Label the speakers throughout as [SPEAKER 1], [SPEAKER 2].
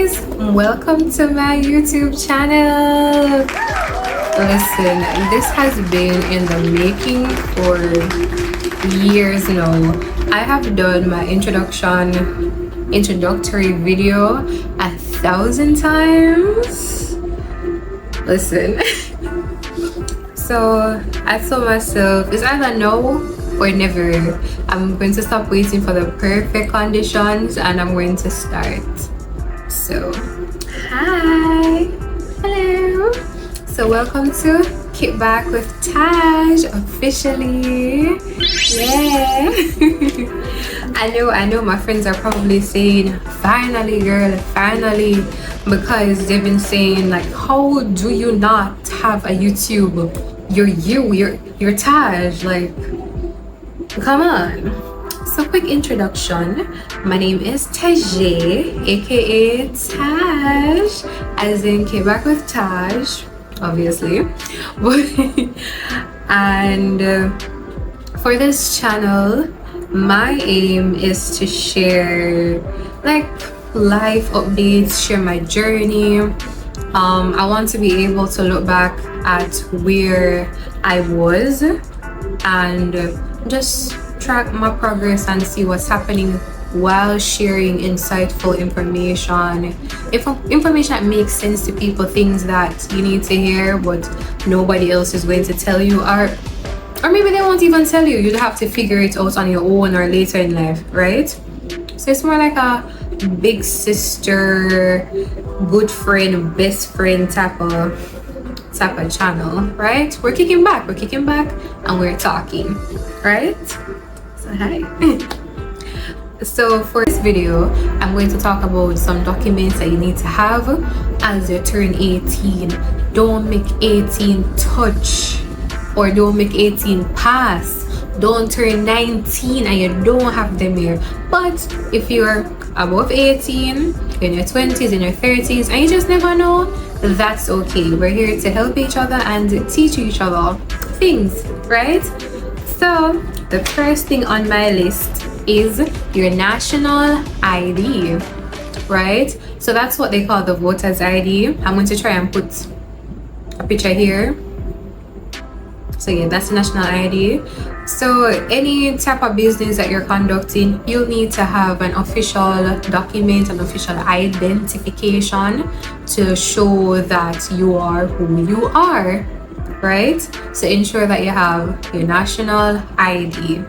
[SPEAKER 1] guys, welcome to my YouTube channel. Listen, this has been in the making for years now. I have done my introductory video 1,000 times. Listen. So I told myself it's either now or never. I'm going to stop waiting for the perfect conditions and I'm going to start. So hi, hello. So welcome to Kick Back with Taj officially. Yeah. I know my friends are probably saying finally girl, finally, because they've been saying like, how do you not have a YouTube? You're Taj, like, come on. So quick introduction, my name is Tajay, aka Taj, as in Came Back with Taj, obviously. And for this channel, my aim is to share like life updates, share my journey. I want to be able to look back at where I was and just track my progress and see what's happening while sharing insightful information. Information that makes sense to people, things that you need to hear but nobody else is going to tell you, or maybe they won't even tell you. You'd have to figure it out on your own or later in life, right? So it's more like a big sister, good friend, best friend type of channel, right? We're kicking back and we're talking, right? So hi. So for this video, I'm going to talk about some documents that you need to have as you turn 18. Don't make 18 touch, or don't make 18 pass. Don't turn 19 and you don't have them here. But if you're above 18, in your 20s, in your 30s, and you just never know, that's okay. We're here to help each other and teach each other things, right? So the first thing on my list is your national ID, right? So that's what they call the voter's ID. I'm going to try and put a picture here. So yeah, that's the national ID. So any type of business that you're conducting, you'll need to have an official document, an official identification to show that you are who you are, right? So ensure that you have your national ID.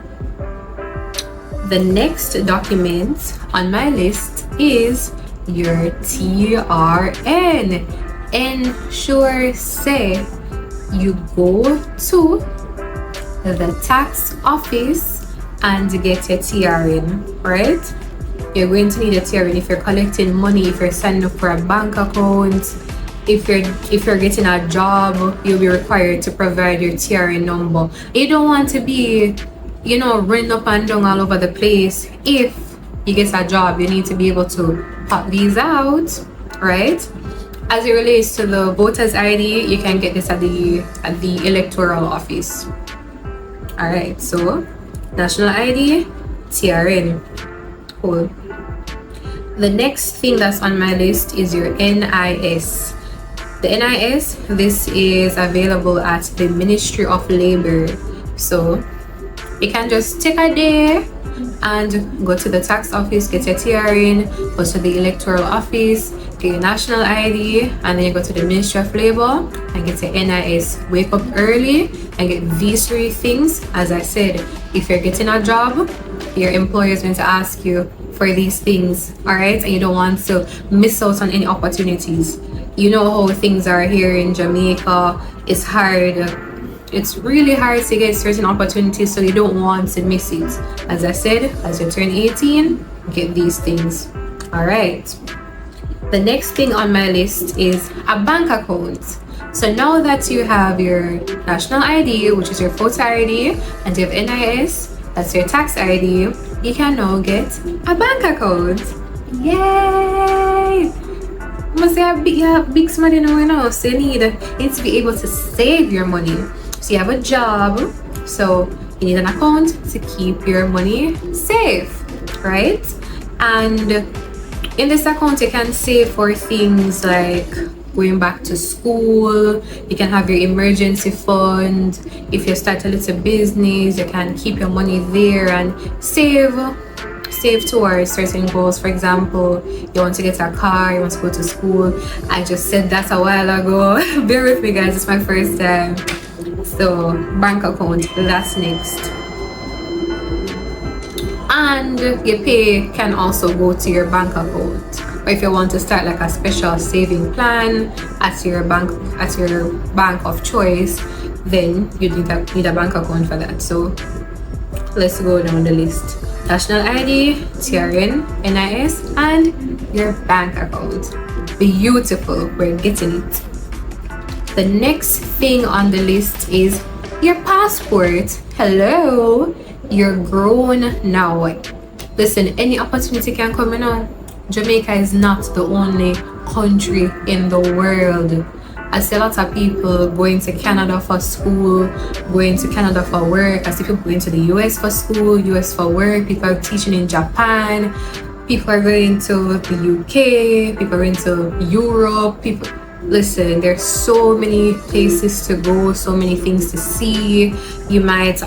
[SPEAKER 1] The next document on my list is your TRN. Ensure say you go to the tax office and get a TRN, right? You're going to need a TRN if you're collecting money, if you're signing up for a bank account, if you're getting a job, you'll be required to provide your TRN number. You don't want to be, running up and down all over the place. If you get a job, you need to be able to pop these out, right? As it relates to the voter's ID, you can get this at the electoral office. All right, so national ID, TRN. Cool. The next thing that's on my list is your NIS. The NIS, this is available at the Ministry of Labor. So you can just take a day and go to the tax office, get your TRN, go to the electoral office, get your national ID, and then you go to the Ministry of Labor and get your NIS. Wake up early and get these 3 things. As I said, if you're getting a job, your employer is going to ask you for these things, all right? And you don't want to miss out on any opportunities. You know how things are here in Jamaica. It's hard. It's really hard to get certain opportunities, so you don't want to miss it. As I said, as you turn 18, get these things. All right. The next thing on my list is a bank account. So now that you have your national ID, which is your voter ID, and you have NIS, that's your tax ID, you can now get a bank account. Yay! Must have big money now, so you need to be able to save your money. So you have a job, so you need an account to keep your money safe, right? And In this account, you can save for things like going back to school. You can have your emergency fund. If you start a little business, you can keep your money there and save towards certain goals. For example, you want to get a car, you want to go to school. I just said that a while ago. Bear with me, guys, it's my first time. So bank account, that's next. And your pay can also go to your bank account. Or if you want to start like a special saving plan at your bank of choice, then you need a bank account for that. So let's go down the list. National ID, TRN, NIS, and your bank account. Beautiful, we're getting it. The next thing on the list is your passport. Hello, you're grown now. Listen, any opportunity can come now. Jamaica is not the only country in the world. I see a lot of people going to Canada for school, going to Canada for work. I see people going to the US for school, US for work. People are teaching in Japan. People are going to the UK. People are going to Europe. Listen, there's so many places to go, so many things to see. You might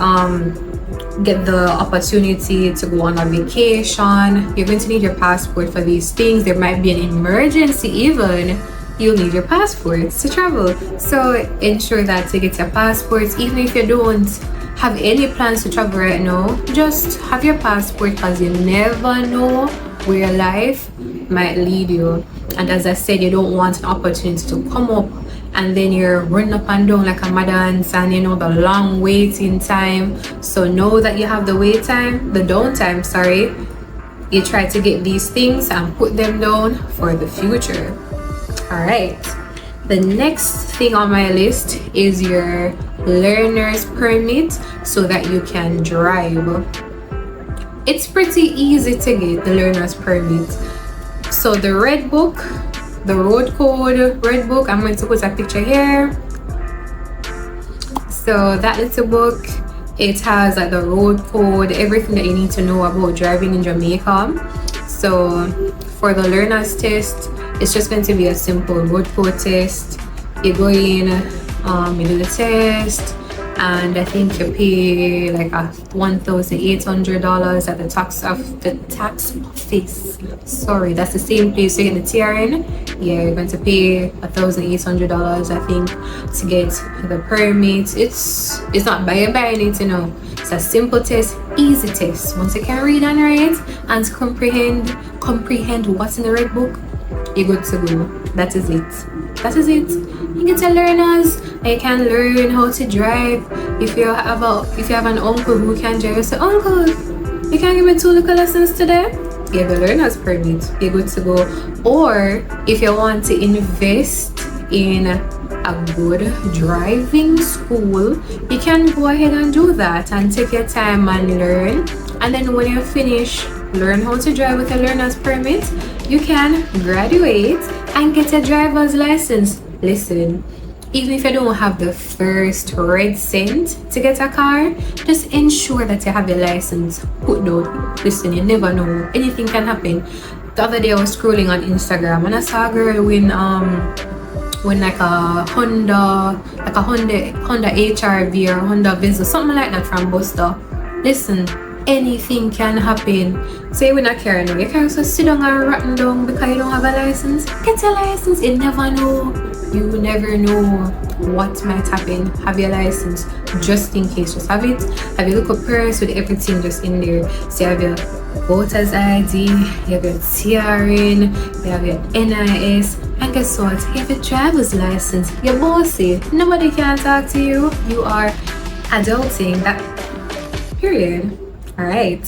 [SPEAKER 1] get the opportunity to go on a vacation. You're going to need your passport for these things. There might be an emergency even. You'll need your passports to travel. So ensure that you get your passports. Even if you don't have any plans to travel right now, just have your passport, because you never know where life might lead you. And as I said, you don't want an opportunity to come up and then you're running up and down like a madance, and the long waiting time. So know that you have the downtime, sorry. You try to get these things and put them down for the future. All right, the next thing on my list is your learner's permit so that you can drive. It's pretty easy to get the learner's permit. So the red book, the road code red book, I'm going to put a picture here. So that little book, it has like the road code, everything that you need to know about driving in Jamaica. So for the learner's test, it's just going to be a simple road code test. You go in, you do the test, and I think you pay like $1,800 at the tax office. Sorry, that's the same place you get the TRN. Yeah, you're going to pay $1,800, I think, to get the permit. It's not buying it, It's a simple test, easy test. Once you can read and write and comprehend what's in the red book, you're good to go. That is it. You get to learners, and you can learn how to drive. If you have an uncle who can drive, you say, "Uncle, you can give me 2 little lessons today?" You have a learner's permit. You're good to go. Or if you want to invest in a good driving school, you can go ahead and do that and take your time and learn. And then when you finish, learn how to drive with a learner's permit, you can graduate and get a driver's license. Listen, even if you don't have the first red cent to get a car, just ensure that you have your license put down. Listen, you never know, anything can happen. The other day I was scrolling on Instagram and I saw a girl win like a Honda HRV or Honda Venza, something like that, from Buster. Listen, anything can happen. Say when a car now, you can't just sit down and rotten down because you don't have a license. Get your license. You never know what might happen. Have your license just in case. Just have it. Have your little purse with everything just in there. So you have your voter's ID, you have your TRN, you have your NIS, and guess what? You have your driver's license. You're bossy. Nobody can talk to you. You are adulting. That period. All right,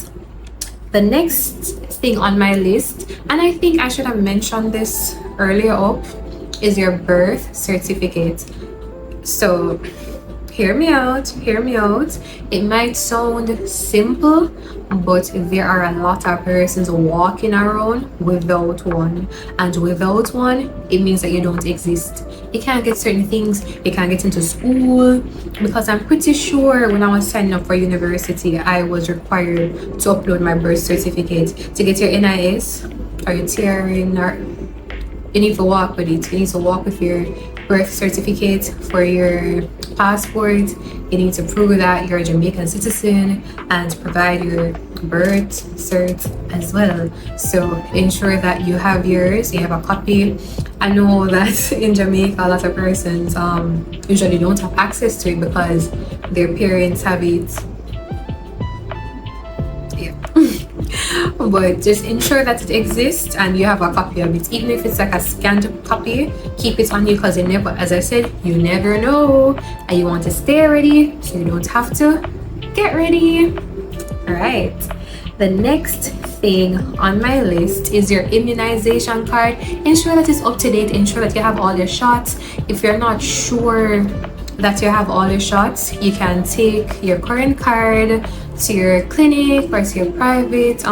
[SPEAKER 1] the next thing on my list, and I think I should have mentioned this earlier up, is your birth certificate. So hear me out. It might sound simple, but there are a lot of persons walking around without one, and without one, it means that you don't exist. You can't get certain things. You can't get into school, because I'm pretty sure when I was signing up for university, I was required to upload my birth certificate. To get your NIS, or your TRN, or you need to walk with it. You need to walk with your birth certificate for your passport. You need to prove that you're a Jamaican citizen and provide your birth cert as well. So ensure that you have yours, you have a copy. I know that in Jamaica a lot of persons usually don't have access to it because their parents have it. Yeah. But just ensure that it exists and you have a copy of it. Even if it's like a scanned copy, keep it on you, because you never, as I said, you never know, and you want to stay ready so you don't have to get ready. All right, the next thing on my list is your immunization card. Ensure that it's up to date. Ensure that you have all your shots. If you're not sure that you have all your shots, you can take your current card to your clinic or to your private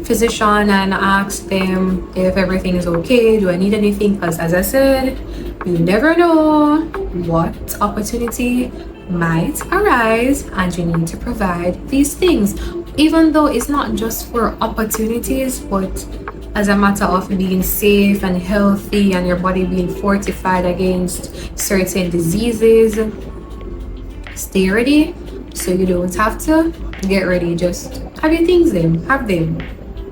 [SPEAKER 1] physician and ask them if everything is okay. Do I need anything? Because as I said, you never know what opportunity might arise and you need to provide these things, even though it's not just for opportunities, but as a matter of being safe and healthy and your body being fortified against certain diseases. Stay ready so you don't have to get ready. Just have your things then, have them.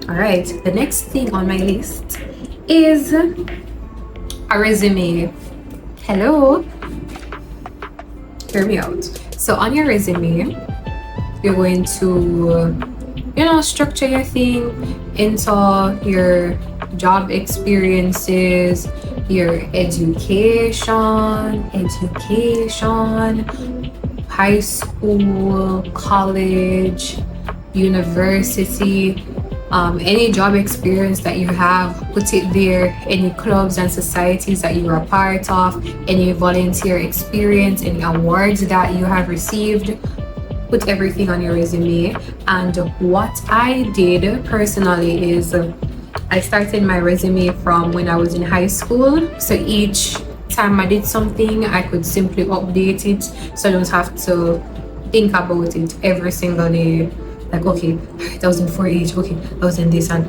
[SPEAKER 1] All right, the next thing on my list is a resume. Hello, hear me out. So on your resume, you're going to structure your thing into your job experiences, your education, high school, college, university, any job experience that you have, put it there. Any clubs and societies that you are a part of, any volunteer experience, any awards that you have received, put everything on your resume. And what I did personally is I started my resume from when I was in high school. So each time I did something, I could simply update it, so I don't have to think about it every single day. Like, okay, that was in 4-H, okay, that was in this, and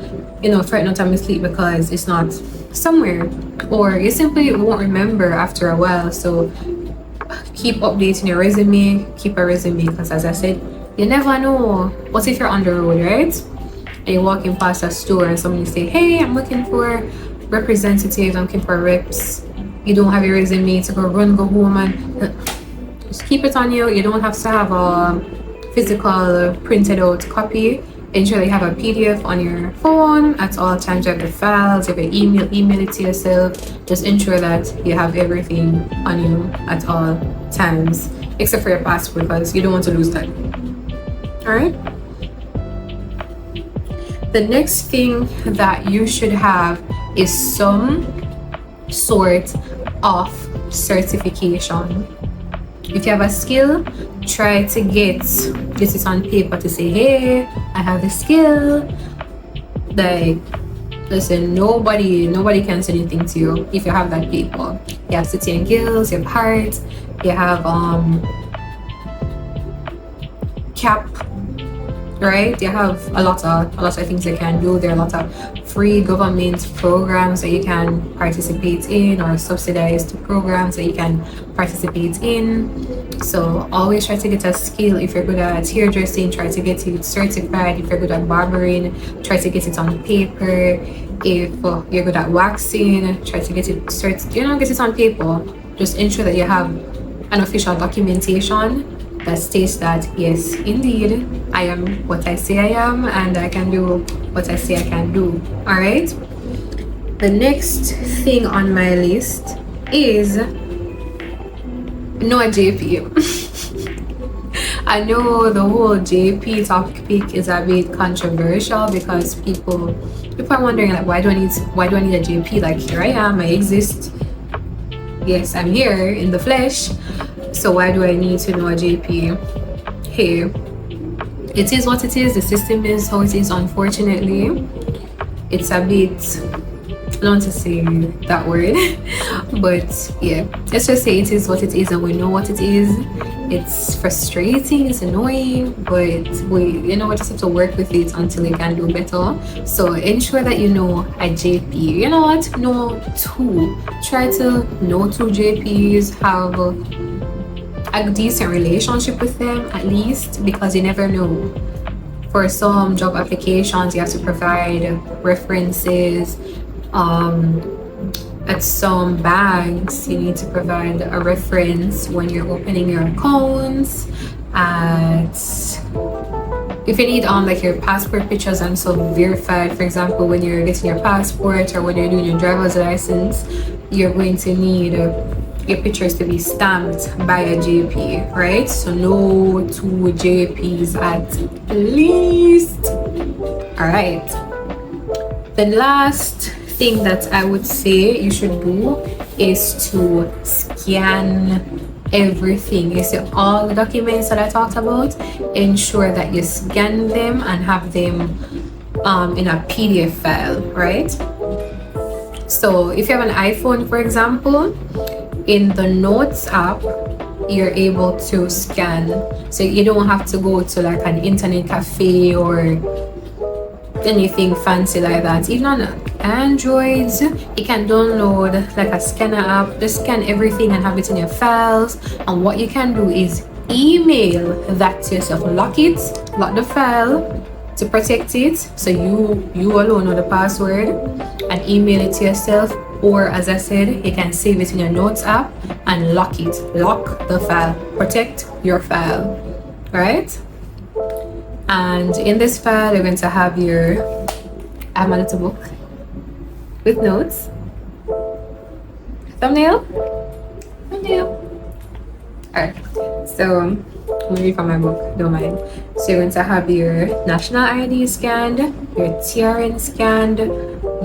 [SPEAKER 1] for no time to sleep because it's not somewhere, or you simply won't remember after a while. So keep updating your resume, keep a resume, because as I said, you never know. What if you're on the road, right? And you're walking past a store and somebody say, hey, I'm looking for representatives, I'm looking for reps. You don't have your resume to go home, and just keep it on you. You don't have to have a physical printed out copy. Ensure that you have a PDF on your phone at all times. You have the files, you have your email it to yourself. Just ensure that you have everything on you at all times, except for your passport, because you don't want to lose that. All right. The next thing that you should have is some sort of certification. If you have a skill, try to get it on paper to say, hey, I have the skill. Like, listen, nobody can say anything to you if you have that paper. You have City and Guilds, you have Heart, you have CAP, right? You have a lot of things you can do. There are a lot of free government programs that you can participate in, or subsidized programs that you can participate in. So always try to get a skill. If you're good at hairdressing, try to get it certified. If you're good at barbering, try to get it on paper. If you're good at waxing, try to get it get it on paper. Just ensure that you have an official documentation that states that yes, indeed, I am what I say I am, and I can do what I say I can do. All right. The next thing on my list is no JP. I know the whole JP topic is a bit controversial because people are wondering, like, why do I need a JP? Like, here I am, I exist. Yes, I'm here in the flesh. So why do I need to know a JP? Hey, it is what it is. The system is how it is. Unfortunately, it's a bit don't want to say that word, but yeah, let's just say it is what it is, and we know what it is. It's frustrating, it's annoying, but we just have to work with it until we can do better. So ensure that you know a JP. You know what? Know two. Try to know two JPs, have a decent relationship with them at least, because you never know. For some job applications, you have to provide references. At some banks, you need to provide a reference when you're opening your accounts. If you need like your passport pictures and so verified, for example, when you're getting your passport or when you're doing your driver's license, you're going to need your pictures to be stamped by a JP, right? So no two JPs at least. All right. The last thing that I would say you should do is to scan everything. You see all the documents that I talked about, ensure that you scan them and have them in a PDF file, right? So if you have an iPhone, for example, in the Notes app, you're able to scan. So you don't have to go to like an internet cafe or anything fancy like that. Even on Androids, you can download like a scanner app, just scan everything and have it in your files. And what you can do is email that to yourself. Lock the file to protect it, so you alone know the password, and email it to yourself. Or as I said, you can save it in your Notes app and lock the file, protect your file, right? And in this file, you're going to have I have a little book with notes. Thumbnail. Alright, so I'm gonna read from my book, don't mind. So you're going to have your national ID scanned, your TRN scanned,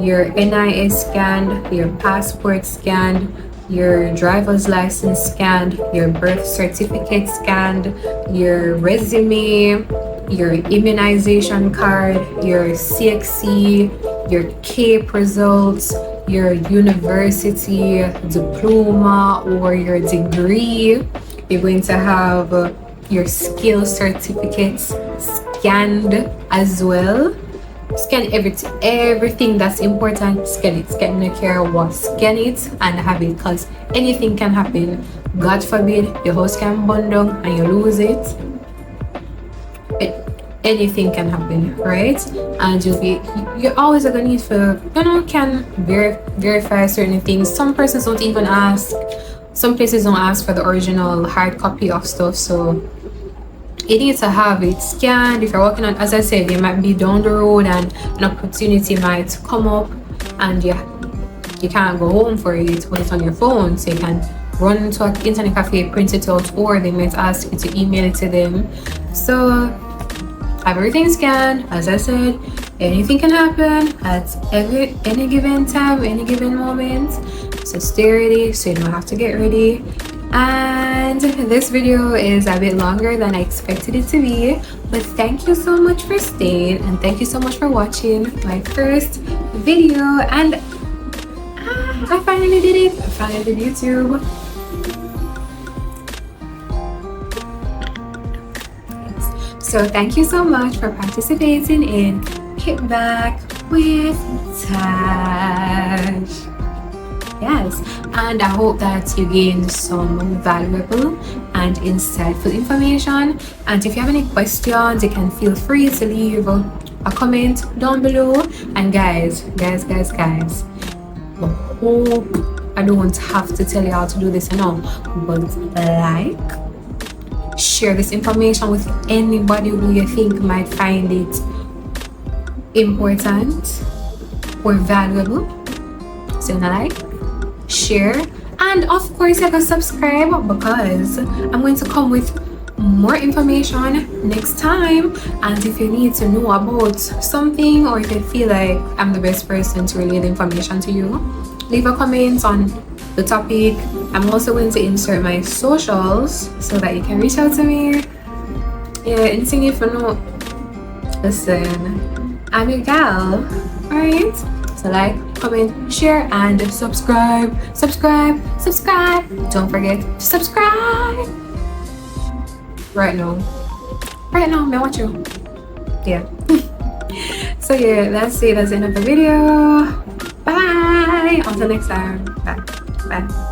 [SPEAKER 1] your NIS scanned, your passport scanned, your driver's license scanned, your birth certificate scanned, your resume, your immunization card, your CXC, your CAPE results, your university diploma or your degree. You're going to have your skill certificates scanned as well. Scan everything that's important. Scan it. No care what. Scan it and have it, because anything can happen. God forbid your house can burn down and you lose it. Anything can happen, right? And you're always gonna need to can verify certain things. Some persons don't even ask. Some places don't ask for the original hard copy of stuff, so you need to have it scanned. If you're working on, as I said, you might be down the road and an opportunity might come up and you can't go home for it, put it on your phone, so you can run to an internet cafe, print it out, or they might ask you to email it to them. So have everything scanned. As I said, anything can happen at any given time, any given moment. So stay ready, so you don't have to get ready. And this video is a bit longer than I expected it to be, but thank you so much for staying, and thank you so much for watching my first video. And I finally did it. I finally did YouTube. So thank you so much for participating in Hit Back with Tash. Yes, and I hope that you gained some valuable and insightful information. And if you have any questions, you can feel free to leave a comment down below. And guys, I hope I don't have to tell you how to do this now, but share this information with anybody who you think might find it important or valuable. So share, and of course you can subscribe, because I'm going to come with more information next time. And if you need to know about something, or if you feel like I'm the best person to relay the information to you, leave a comment on the topic. I'm also going to insert my socials so that you can reach out to me. Yeah, anything if you know. Listen, I'm your gal, alright? So comment, share, and subscribe. Don't forget to subscribe. Right now, I want you. Yeah. So yeah, that's it. That's the end of the video. Bye. Until next time. Bye.